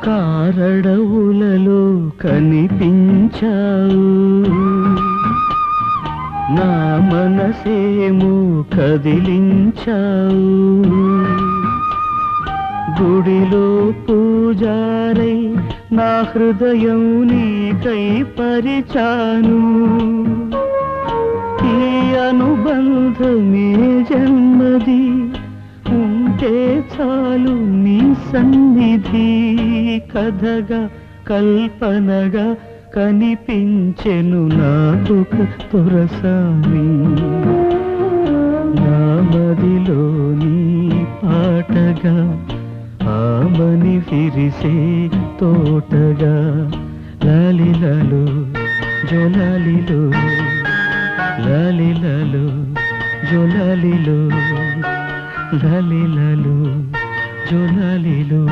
కారడవులలో కనిపించావు, నా మనసేమో కదిలించావు. గుడిలో పూజారై నా హృదయం నీకై పరిచాను. ఈ అనుబంధమే జన్మది, ఉంటే చాలు నీ సన్నిధి. కథగా కల్పనగా కనిపించెను నాకొక తొరసాని, నా మదిలోని పాటగా ఆమని విరిసే తోటగా. లాలిలలో జోలాలిలో, లాలిలలో జోలాలిలో, లాలిలలో జోలాలిలో.